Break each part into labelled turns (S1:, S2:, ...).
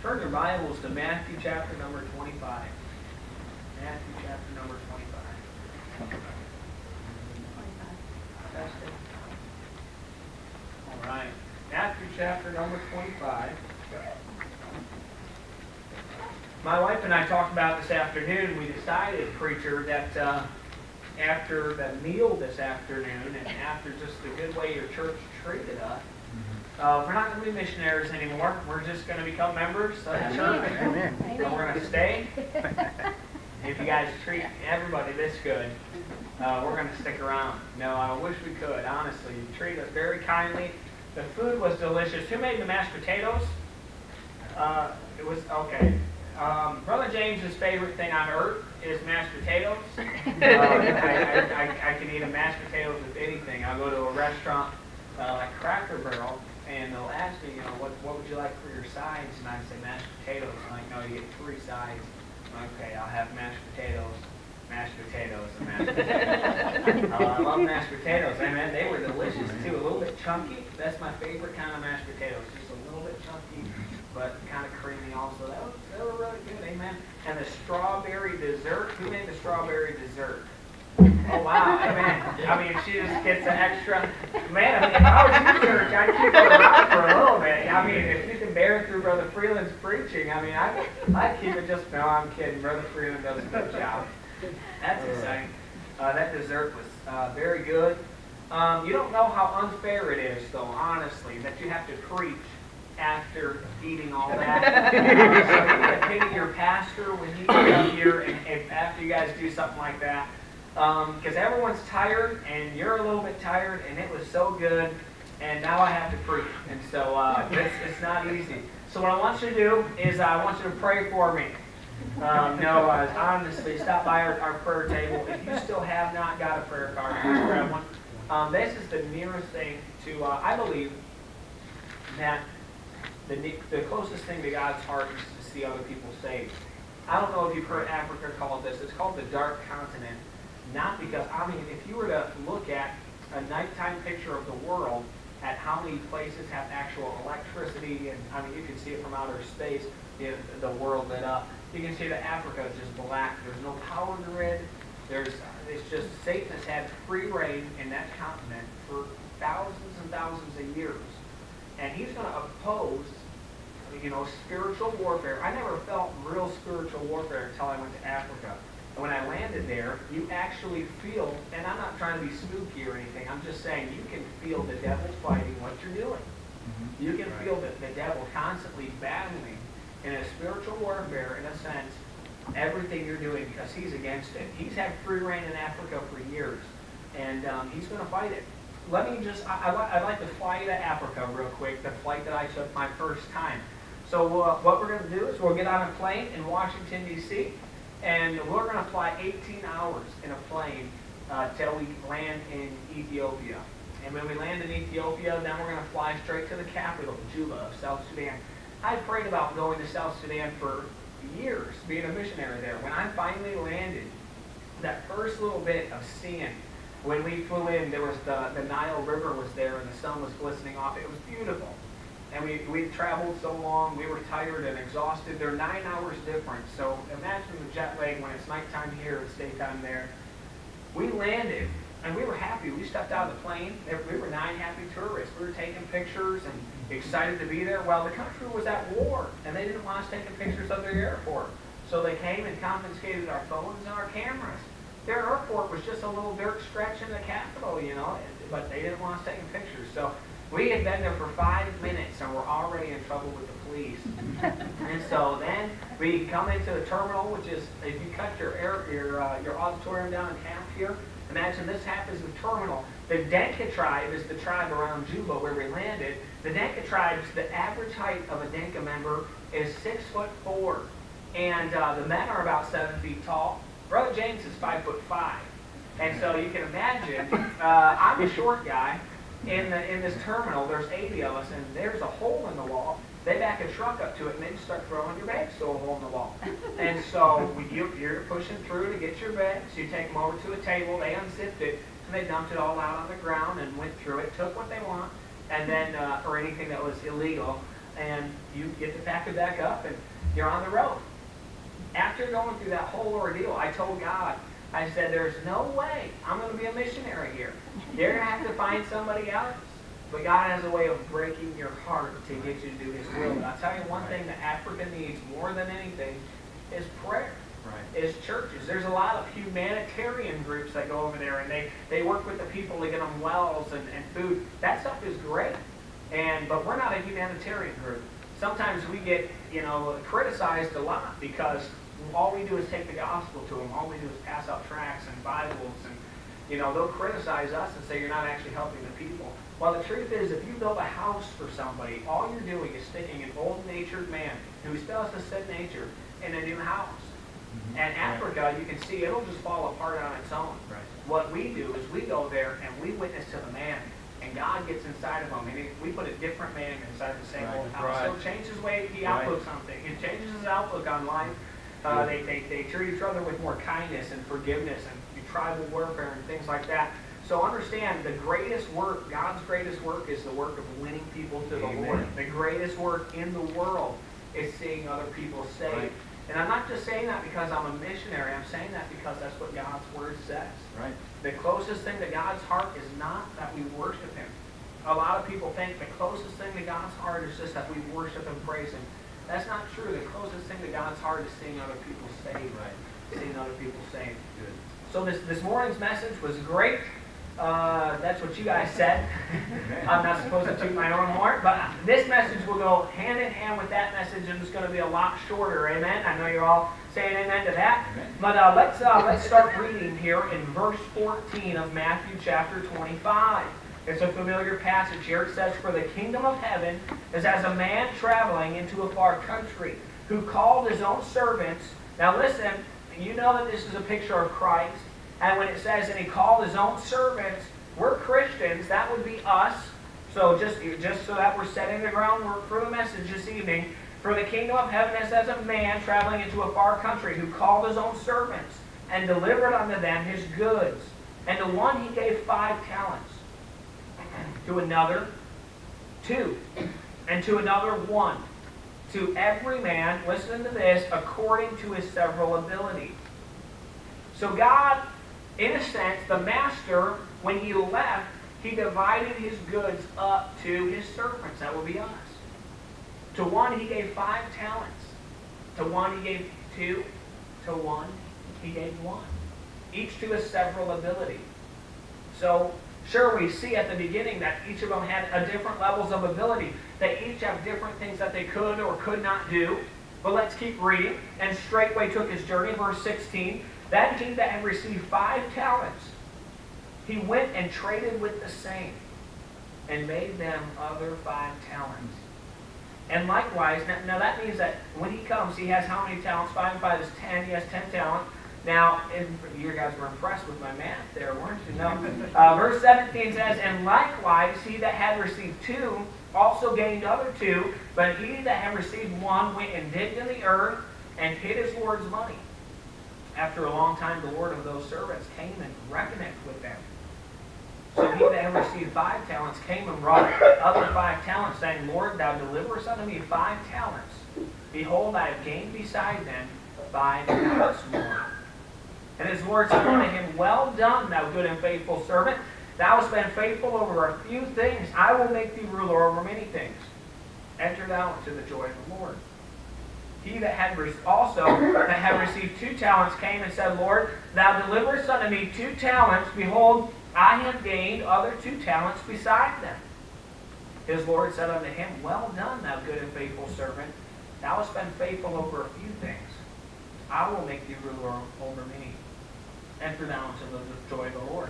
S1: Turn your Bibles to Matthew chapter number 25. Matthew chapter number 25. All right. Matthew chapter number 25. My wife and I talked about this afternoon. We decided, preacher, that after the meal this afternoon and after just the good way your church treated us, we're not going to be missionaries anymore. We're just going to become members of the church.
S2: Amen.
S1: And we're going to stay. If you guys treat everybody this good, we're going to stick around. No, I wish we could, honestly. You treat us very kindly. The food was delicious. Who made the mashed potatoes? It was, okay. Brother James's favorite thing on earth is mashed potatoes. I can eat a mashed potatoes with anything. I'll go to a restaurant like Cracker Barrel, and they'll ask me, what would you like for your sides? And I say mashed potatoes. I'm like, no, you get 3 sides. I'm like, okay, I'll have mashed potatoes, and mashed potatoes. I love mashed potatoes. I mean, they were delicious too. A little bit chunky. That's my favorite kind of mashed potatoes. Just a little bit chunky, but kind of creamy also. They were really good, amen. And the strawberry dessert. Who made the strawberry dessert? Oh, wow, amen. I mean, she just gets an extra. Man, if I was in church, I'd keep her around for a little bit. I mean, if you can bear through Brother Freeland's preaching, I mean, I'd keep it just. No, I'm kidding. Brother Freeland does a good job. That's exciting. That dessert was very good. You don't know how unfair it is, though, honestly, that you have to preach after eating all that. So you can pity your pastor when he comes up here and after you guys do something like that. Because everyone's tired, and you're a little bit tired, and it was so good, and now I have to preach. And so it's not easy. So what I want you to do is I want you to pray for me. Honestly, stop by our prayer table. If you still have not got a prayer card, please grab one. This is the nearest thing to, I believe, that the closest thing to God's heart is to see other people saved. I don't know if you've heard Africa called this. It's called the Dark Continent. Not because, I mean, if you were to look at a nighttime picture of the world, at how many places have actual electricity, and I mean, you can see it from outer space, the world lit up. You can see that Africa is just black. There's no power grid. It's just Satan has had free reign in that continent for thousands and thousands of years. And he's going to oppose, spiritual warfare. I never felt real spiritual warfare until I went to Africa. And when I landed there, you actually feel, and I'm not trying to be spooky or anything, I'm just saying you can feel the devil fighting what you're doing. Mm-hmm. You can feel the devil constantly battling in a spiritual warfare, in a sense, everything you're doing, because he's against it. He's had free reign in Africa for years, and he's going to fight it. Let me just, I'd like to fly to Africa real quick, the flight that I took my first time. So what we're going to do is we'll get on a plane in Washington, D.C., and we're going to fly 18 hours in a plane till we land in Ethiopia. And when we land in Ethiopia, then we're going to fly straight to the capital, Juba, of South Sudan. I prayed about going to South Sudan for years, being a missionary there. When I finally landed, that first little bit of seeing, when we flew in, there was the Nile River was there, and the sun was glistening off. It was beautiful. And we traveled so long, we were tired and exhausted. They're 9 hours different. So imagine the jet lag when it's nighttime here, it's daytime there. We landed, and we were happy. We stepped out of the plane. We were 9 happy tourists. We were taking pictures and excited to be there. Well, the country was at war, and they didn't want us taking pictures of their airport. So they came and confiscated our phones and our cameras. Their airport was just a little dirt stretch in the capital, but they didn't want us taking pictures. So we had been there for 5 minutes, and we're already in trouble with the police. And so then we come into the terminal, which is, if you cut your auditorium down in half here, imagine this half is the terminal. The Denka tribe is the tribe around Juba where we landed. The Denka tribes, the average height of a Denka member is 6'4", and the men are about 7 feet tall. Brother James is 5'5", and so you can imagine. I'm a short guy. In this terminal, there's 80 of us, and there's a hole in the wall. They back a truck up to it, and they just start throwing your bags through a hole in the wall. And so you're pushing through to get your bags. You take them over to a table. They unzipped it, and they dumped it all out on the ground and went through it, took what they want, and then or anything that was illegal. and you get to pack it back up, and you're on the road. After going through that whole ordeal, I told God, I said, there's no way I'm going to be a missionary here. You're going to have to find somebody else. But God has a way of breaking your heart to get you to do His will. And I'll tell you one thing that Africa needs more than anything is prayer. Is churches. There's a lot of humanitarian groups that go over there, and they work with the people to get them wells and food. That stuff is great. But we're not a humanitarian group. Sometimes we get, criticized a lot because all we do is take the gospel to them. All we do is pass out tracts and Bibles, and they'll criticize us and say you're not actually helping the people. Well, the truth is, if you build a house for somebody, all you're doing is sticking an old-natured man who still has a sin nature in a new house. And Africa, you can see, it'll just fall apart on its own. Right. What we do is we go there and we witness to the man, and God gets inside of him, and we put a different man inside the same old house. Right. He'll change his way, he outlooks on things. He changes his outlook on life. They treat each other with more kindness and forgiveness and tribal warfare and things like that. So understand, the greatest work, God's greatest work, is the work of winning people to the Lord. The greatest work in the world is seeing other people saved. Right. And I'm not just saying that because I'm a missionary. I'm saying that because that's what God's Word says. Right. The closest thing to God's heart is not that we worship Him. A lot of people think the closest thing to God's heart is just that we worship and praise Him. That's not true. The closest thing to God's heart is seeing other people saved. Right. Seeing other people saved. Good. So this morning's message was great. That's what you guys said. I'm not supposed to toot my own horn, but this message will go hand in hand with that message, and it's going to be a lot shorter. Amen. I know you're all saying amen to that. Amen. But let's start reading here in verse 14 of Matthew chapter 25. It's a familiar passage here. It says, "For the kingdom of heaven is as a man traveling into a far country, who called his own servants." Now listen, you know that this is a picture of Christ. And when it says, and he called his own servants, we're Christians, that would be us. So just so that we're setting the groundwork for the message this evening, for the kingdom of heaven is as a man traveling into a far country, who called his own servants and delivered unto them his goods. And to one he gave 5 talents, to another 2, and to another 1. To every man, listen to this, according to his several ability. So God, in a sense, the master, when he left, he divided his goods up to his servants. That will be us. To one he gave 5 talents. To one he gave 2. To one he gave 1. Each to his several ability. So, sure, we see at the beginning that each of them had different levels of ability. They each have different things that they could or could not do. But let's keep reading. "And straightway took his journey," verse 16. "Then he that had received 5 talents, he went and traded with the same, and made them other 5 talents. And likewise," now that means that when he comes, he has how many talents? 5 and 5 is 10. He has 10 talents. Now, you guys were impressed with my math there, weren't you? No. Verse 17 says, "And likewise, he that had received 2 also gained other 2, but he that had received 1 went and digged in the earth and hid his Lord's money. After a long time, the Lord of those servants came and reckoned with them. So he that had received 5 talents came and brought other 5 talents, saying, Lord, thou deliverest unto me 5 talents. Behold, I have gained beside them 5 talents more. And his Lord said unto him, Well done, thou good and faithful servant. Thou hast been faithful over a few things. I will make thee ruler over many things. Enter thou into the joy of the Lord. He that had received 2 talents came and said, Lord, thou deliverest unto me 2 talents. Behold, I have gained other 2 talents beside them. His Lord said unto him, Well done, thou good and faithful servant. Thou hast been faithful over a few things. I will make thee ruler over many. Enter thou into the joy of the Lord.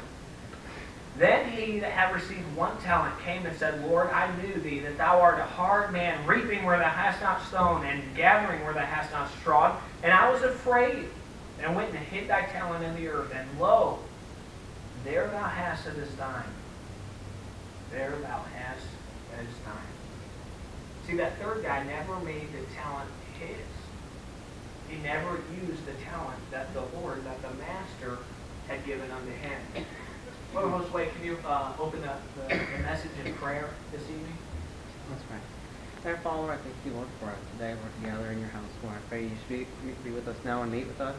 S1: Then he that had received 1 talent came and said, Lord, I knew thee, that thou art a hard man, reaping where thou hast not sown, and gathering where thou hast not strawed. And I was afraid, and went and hid thy talent in the earth. And lo, there thou hast it as thine. There thou hast it as thine. See, that third guy never made the talent his. He never used the talent that the Lord, that the Master, had given unto him. Well, Jose, can you open the message in prayer this evening?
S2: That's right. Our Father, I thank you, Lord, for us today. We're together in your house, Lord. I pray you be with us now and meet with us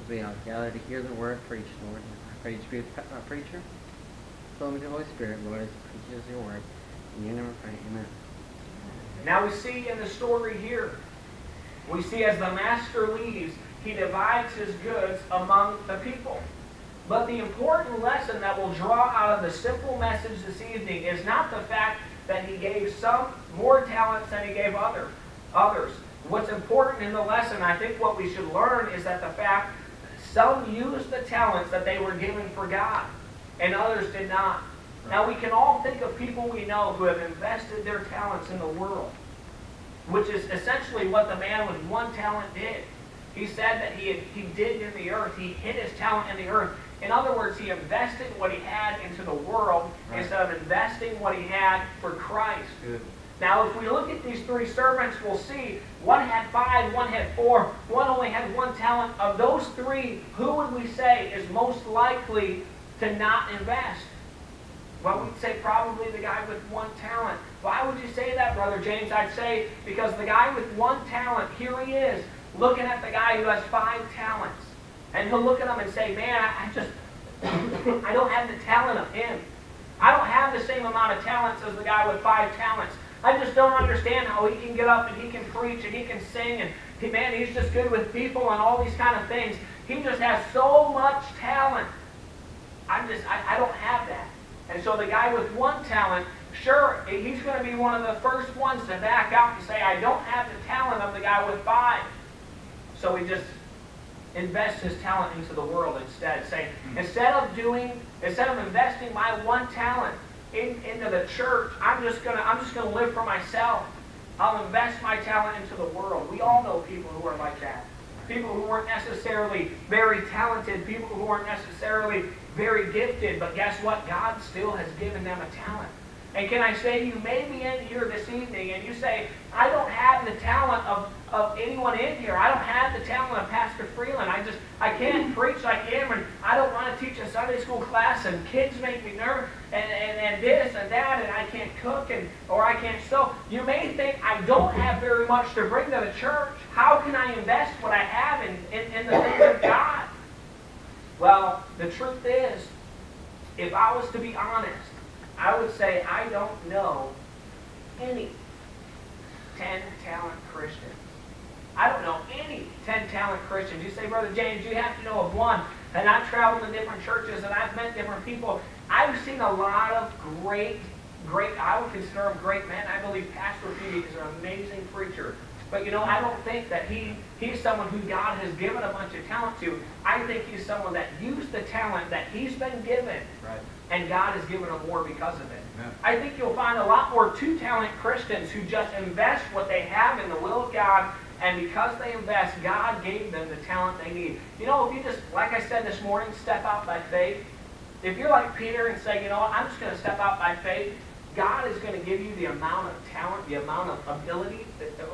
S2: as we gather to hear the word preached, Lord. I pray you be with our preacher. Fill him with the Holy Spirit, Lord, as he preaches your word. In your name we pray, amen.
S1: Now we see in the story here, we see as the master leaves, he divides his goods among the people. But the important lesson that we'll draw out of the simple message this evening is not the fact that he gave some more talents than he gave others. What's important in the lesson, I think what we should learn, is that the fact some used the talents that they were given for God, and others did not. Now we can all think of people we know who have invested their talents in the world, which is essentially what the man with one talent did. He said that he digged in the earth. He hid his talent in the earth. In other words, he invested what he had into the world instead of investing what he had for Christ.
S3: Good.
S1: Now, if we look at these three servants, we'll see one had 5, one had 4, one only had 1 talent. Of those 3, who would we say is most likely to not invest? Well, we'd say probably the guy with 1 talent. Why would you say that, Brother James? I'd say because the guy with 1 talent, here he is, looking at the guy who has 5 talents. And he'll look at him and say, man, I don't have the talent of him. I don't have the same amount of talents as the guy with 5 talents. I just don't understand how he can get up and he can preach and he can sing and, man, he's just good with people and all these kind of things. He just has so much talent. I don't have that. And so the guy with 1 talent, sure, he's going to be one of the first ones to back out and say, I don't have the talent of the guy with 5. So he just invests his talent into the world instead. Say, instead of investing my 1 talent into the church, I'm just gonna live for myself. I'll invest my talent into the world. We all know people who are like that. People who weren't necessarily very talented, people who weren't necessarily very gifted, but guess what? God still has given them a talent. And can I say, you may be in here this evening and you say, I don't have the talent of anyone in here. I don't have the talent of Pastor Freeland. I can't preach like him, and I don't want to teach a Sunday school class, and kids make me nervous, and this and that, and I can't cook, or I can't sew. You may think, I don't have very much to bring to the church. How can I invest what I have in the things of God? Well, the truth is, if I was to be honest, I would say I don't know any 10-talent Christians. I don't know any 10-talent Christians. You say, Brother James, you have to know of one. And I've traveled to different churches and I've met different people. I've seen a lot of great, I would consider him great men. I believe Pastor Pete is an amazing preacher. But I don't think that he's someone who God has given a bunch of talent to. I think he's someone that used the talent that he's been given.
S3: Right.
S1: And God has given them more because of it.
S3: Amen.
S1: I think you'll find a lot more 2-talent Christians who just invest what they have in the will of God, and because they invest, God gave them the talent they need. If you just, like I said this morning, step out by faith. If you're like Peter and say, I'm just going to step out by faith, God is going to give you the amount of talent, the amount of ability,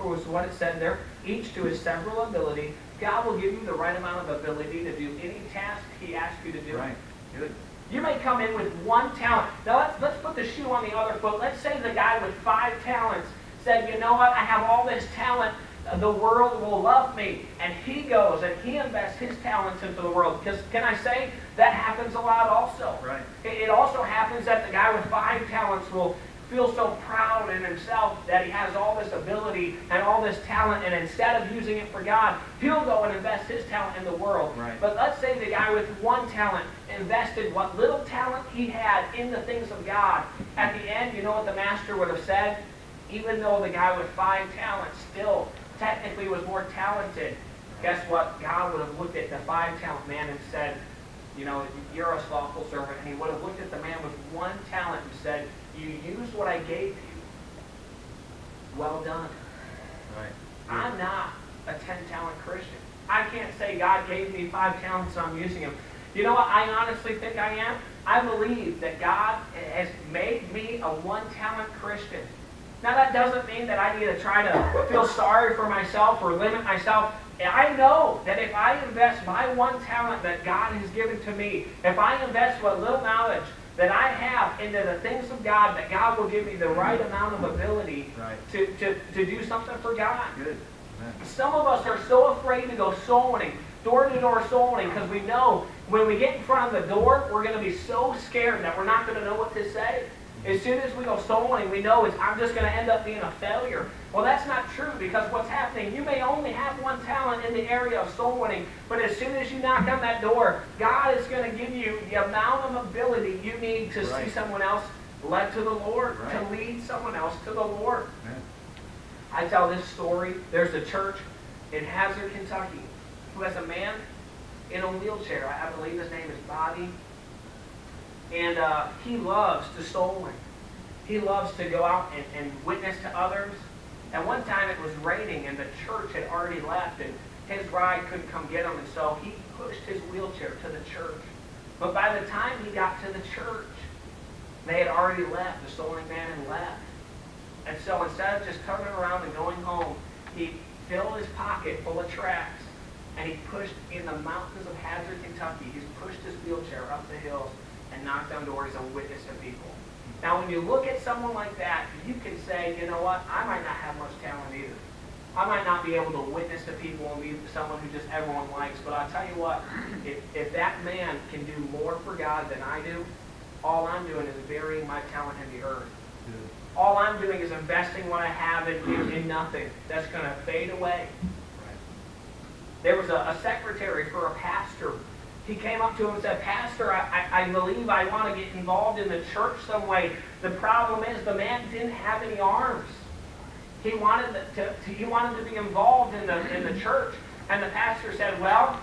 S1: or was what it said there, each to his several ability. God will give you the right amount of ability to do any task he asks you to do.
S3: Right. Good.
S1: You may come in with 1 talent. Now let's put the shoe on the other foot. Let's say the guy with 5 talents said, you know what, I have all this talent. The world will love me. And he goes and he invests his talents into the world. Because can I say, that happens a lot also.
S3: Right.
S1: It also happens that the guy with 5 talents will feel so proud in himself that he has all this ability and all this talent, and instead of using it for God, he'll go and invest his talent in the world.
S3: Right.
S1: But let's say the guy with 1 talent invested what little talent he had in the things of God. At the end, you know what the master would have said? Even though the guy with 5 talents still technically was more talented, guess what? God would have looked at the 5-talent man and said, you're a slothful servant. And he would have looked at the man with 1 talent and said, you used what I gave you. Well done.
S3: Right.
S1: I'm not a 10-talent Christian. I can't say God gave me 5 talents, so I'm using them. You know what I honestly think I am? I believe that God has made me a 1-talent Christian. Now that doesn't mean that I need to try to feel sorry for myself or limit myself. I know that if I invest my 1 talent that God has given to me, if I invest what little knowledge that I have into the things of God, that God will give me the right amount of ability to do something for God.
S3: Good.
S1: Some of us are so afraid to go soul winning, door-to-door soul winning, because we know when we get in front of the door, we're going to be so scared that we're not going to know what to say. As soon as we go soul winning, we know I'm just going to end up being a failure. Well, that's not true, because what's happening, you may only have one talent in the area of soul winning, but as soon as you knock on that door, God is going to give you the amount of ability you need to see someone else led to the Lord, to lead someone else to the Lord.
S3: Amen.
S1: I tell this story. There's a church in Hazard, Kentucky, who has a man in a wheelchair. I believe his name is Bobby. And he loves to soul win. He loves to go out and witness to others. And one time it was raining and the church had already left and his ride couldn't come get him. And so he pushed his wheelchair to the church. But by the time he got to the church, they had already left. The soul winning man had left. And so instead of just turning around and going home, he filled his pocket full of tracts and he pushed in the mountains of Hazard, Kentucky. He's pushed his wheelchair up the hills and knocked on doors and witnessed to people. Now, when you look at someone like that, you can say, you know what, I might not have much talent either. I might not be able to witness to people and be someone who just everyone likes, but I'll tell you what, if that man can do more for God than I do, all I'm doing is burying my talent in the earth.
S3: Good.
S1: All I'm doing is investing what I have in nothing. That's going to fade away.
S3: Right.
S1: There was a secretary for a pastor. He came up to him and said, Pastor, I believe I want to get involved in the church some way. The problem is the man didn't have any arms. He wanted to be involved in the church. And the pastor said, well,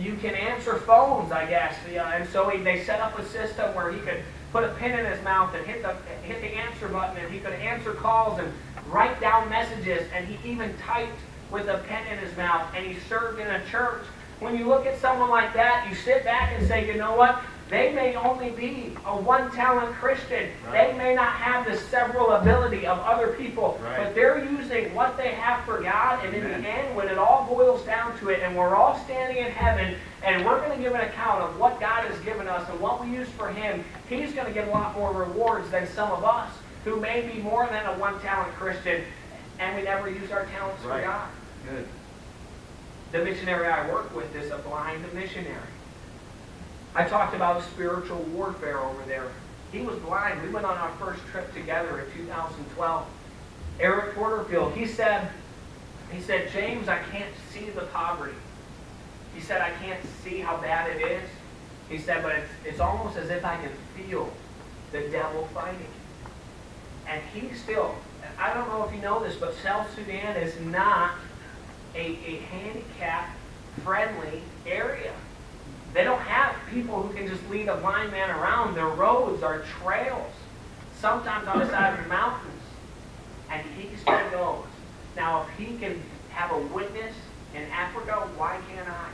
S1: you can answer phones, I guess. And so they set up a system where he could put a pin in his mouth and hit the answer button, and he could answer calls and write down messages, and he even typed with a pen in his mouth, and he served in a church. When you look at someone like that, you sit back and say, you know what? They may only be a one-talent Christian.
S3: Right.
S1: They may not have the several ability of other people,
S3: right.
S1: but they're using what they have for God, and
S3: Amen.
S1: in the end, when it all boils down to it, and we're all standing in heaven, and we're going to give an account of what God has given us and what we use for Him, He's going to get a lot more rewards than some of us who may be more than a one-talent Christian, and we never use our talents for
S3: Right.
S1: God.
S3: Good.
S1: The missionary I work with is a blind missionary. I talked about spiritual warfare over there. He was blind. We went on our first trip together in 2012. Eric Porterfield, he said, James, I can't see the poverty. He said, I can't see how bad it is. He said, but it's almost as if I can feel the devil fighting. And he still, I don't know if you know this, but South Sudan is not a handicap-friendly area. They don't have people who can just lead a blind man around. Their roads are trails, sometimes on the side of the mountains. And he still goes. Now, if he can have a witness in Africa, why can't I?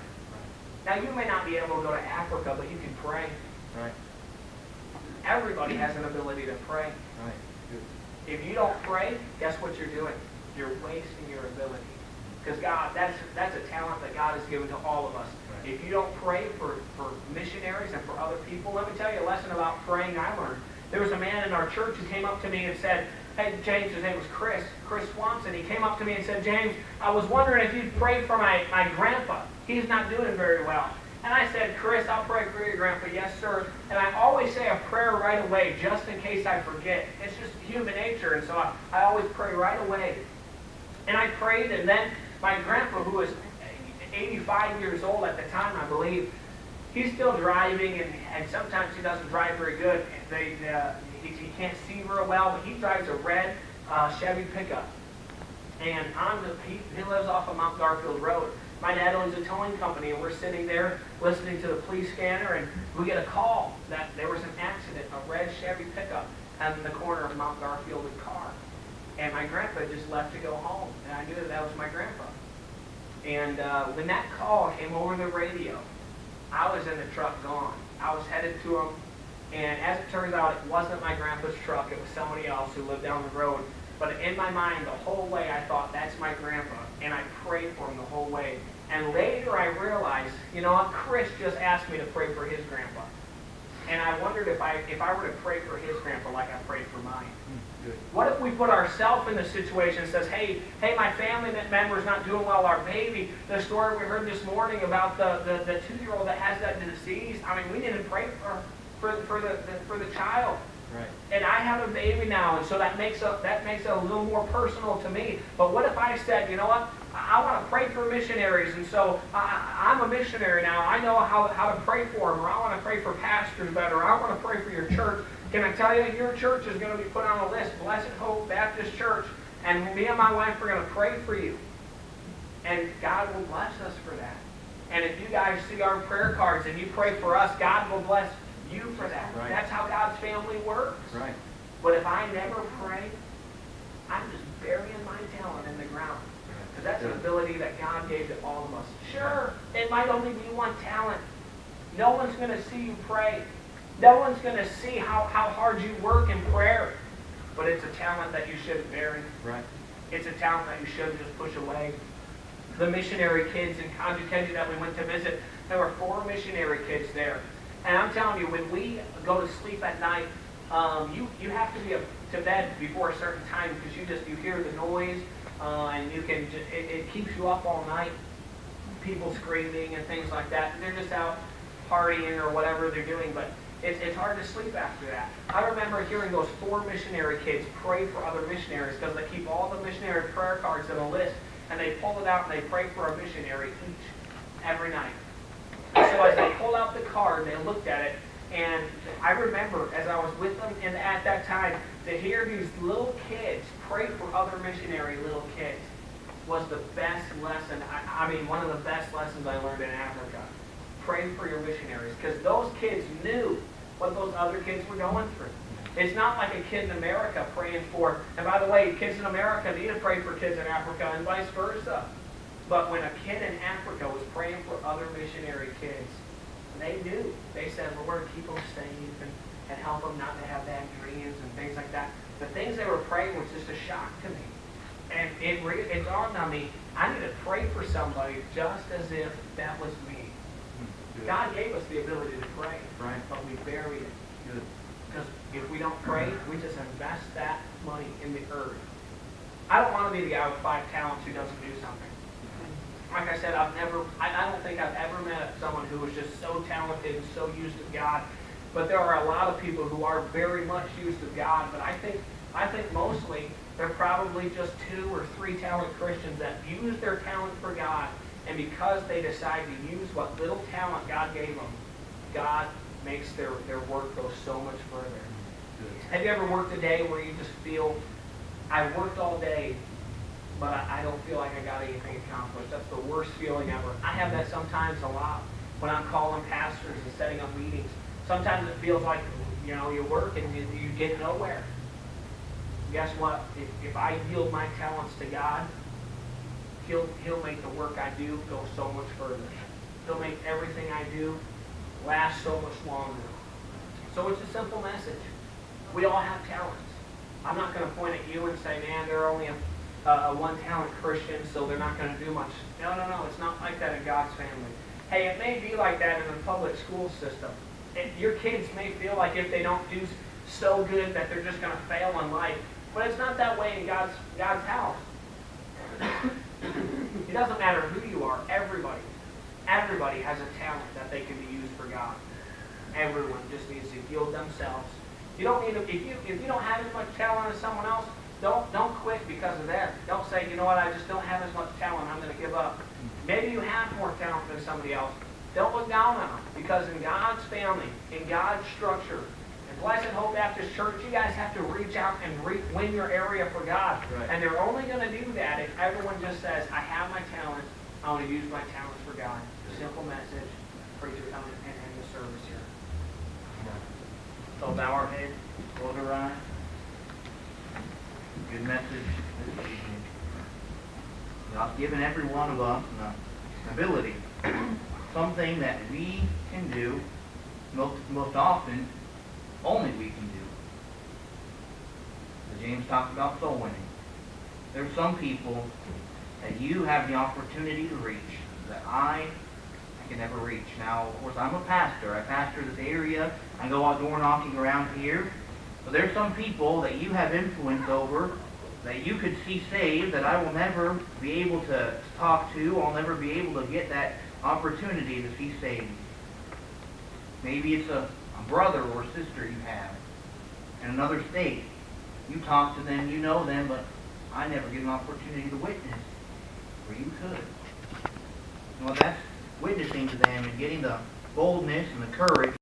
S1: Now, you may not be able to go to Africa, but you can pray.
S3: Right.
S1: Everybody has an ability to pray.
S3: Right. Good.
S1: If you don't pray, guess what you're doing? You're wasting your ability. Because God, that's a talent that God has given to all of us.
S3: Right.
S1: If you don't pray for missionaries and for other people, let me tell you a lesson about praying I learned. There was a man in our church who came up to me and said, hey, James, his name was Chris Swanson. He came up to me and said, James, I was wondering if you'd pray for my grandpa. He's not doing very well. And I said, Chris, I'll pray for your grandpa. Yes, sir. And I always say a prayer right away, just in case I forget. It's just human nature, and so I always pray right away. And I prayed, and then my grandpa, who was 85 years old at the time, I believe, he's still driving, and sometimes he doesn't drive very good. He can't see real well, but he drives a red Chevy pickup. And he lives off of Mount Garfield Road. My dad owns a towing company, and we're sitting there listening to the police scanner, and we get a call that there was an accident, a red Chevy pickup on the corner of Mount Garfield and Carr. And my grandpa just left to go home, and I knew that was my grandpa. And when that call came over the radio, I was in the truck gone. I was headed to him, and as it turns out, it wasn't my grandpa's truck. It was somebody else who lived down the road. But in my mind, the whole way, I thought, that's my grandpa, and I prayed for him the whole way. And later I realized, you know what, Chris just asked me to pray for his grandpa. And I wondered if I were to pray for his grandpa like I prayed for mine.
S3: Good.
S1: What if we put ourselves in the situation and says, hey, my family member's not doing well, our baby, the story we heard this morning about the 2-year-old that has that disease, I mean, we need to pray for the child.
S3: Right.
S1: And I have a baby now, and so that makes it a little more personal to me. But what if I said, you know what, I want to pray for missionaries, and so I'm a missionary now. I know how to pray for them, or I want to pray for pastors better, or I want to pray for your church. Can I tell you, your church is going to be put on a list, Blessed Hope Baptist Church, and me and my wife are going to pray for you. And God will bless us for that. And if you guys see our prayer cards and you pray for us, God will bless you for that.
S3: Right.
S1: That's how God's family works.
S3: Right.
S1: But if I never pray, I'm just burying my talent in the ground. Because that's an ability that God gave to all of us. Sure, it might only be one talent. No one's going to see you pray. No one's going to see how hard you work in prayer. But it's a talent that you shouldn't bury.
S3: Right.
S1: It's a talent that you shouldn't just push away. The missionary kids in Conjuquendi that we went to visit, there were 4 missionary kids there. And I'm telling you, when we go to sleep at night, you have to be to bed before a certain time because you hear the noise, and you can it keeps you up all night. People screaming and things like that. They're just out partying or whatever they're doing, but it's hard to sleep after that. I remember hearing those 4 missionary kids pray for other missionaries because they keep all the missionary prayer cards in a list, and they pull it out and they pray for a missionary every night. So as they pulled out the card, they looked at it, and I remember as I was with them and at that time, to hear these little kids pray for other missionary little kids was the best lesson. I mean, one of the best lessons I learned in Africa. Pray for your missionaries, because those kids knew what those other kids were going through. It's not like a kid in America praying for, and by the way, kids in America need to pray for kids in Africa and vice versa. But when a kid in Africa was praying for other missionary kids, they knew. They said, well, we're going to keep them safe and help them not to have bad dreams and things like that. The things they were praying was just a shock to me. And it dawned on me, I need to pray for somebody just as if that was me.
S3: Good.
S1: God gave us the ability to pray,
S3: Right.
S1: but we buried it.
S3: Good.
S1: Because if we don't pray, we just invest that money in the earth. I don't want to be the guy with 5 talents who doesn't do something. Like I said, I don't think I've ever met someone who was just so talented and so used of God. But there are a lot of people who are very much used of God. But I think mostly they're probably just 2 or 3 talented Christians that use their talent for God. And because they decide to use what little talent God gave them, God makes their work go so much further.
S3: Good.
S1: Have you ever worked a day where you just feel, I worked all day, but I don't feel like I got anything accomplished? That's the worst feeling ever. I have that sometimes a lot when I'm calling pastors and setting up meetings. Sometimes it feels like, you work and you get nowhere. Guess what? If I yield my talents to God, He'll make the work I do go so much further. He'll make everything I do last so much longer. So it's a simple message. We all have talents. I'm not going to point at you and say, man, they're only a one-talent Christian, so they're not going to do much. No. It's not like that in God's family. Hey, it may be like that in the public school system. Your kids may feel like if they don't do so good that they're just going to fail in life. But it's not that way in God's house. It doesn't matter who you are. Everybody has a talent that they can be used for God. Everyone just needs to yield themselves. You don't need to, if you don't have as much talent as someone else, don't quit because of that. Don't say, you know what, I just don't have as much talent, I'm going to give up. Maybe you have more talent than somebody else. Don't look down on them, because in God's family, in God's structure, in Blessed Hope Baptist Church, you guys have to reach out and win your area for God.
S3: Right.
S1: And they're only going to do that if everyone just says, I have my talent, I want to use my talents for God. Simple message. Preacher, come and end the service here.
S3: So bow our head, close our eyes. Good message this evening. God's given every one of us an ability, something that we can do, most often, only we can do. As James talked about soul winning. There's some people that you have the opportunity to reach that I I can never reach. Now, of course, I'm a pastor. I pastor this area. I go out door knocking around here. But there's some people that you have influence over that you could see saved that I will never be able to talk to. I'll never be able to get that opportunity to see saved. Maybe it's a brother or sister you have in another state. You talk to them, you know them, but I never get an opportunity to witness where you could. Well, that's witnessing to them and getting the boldness and the courage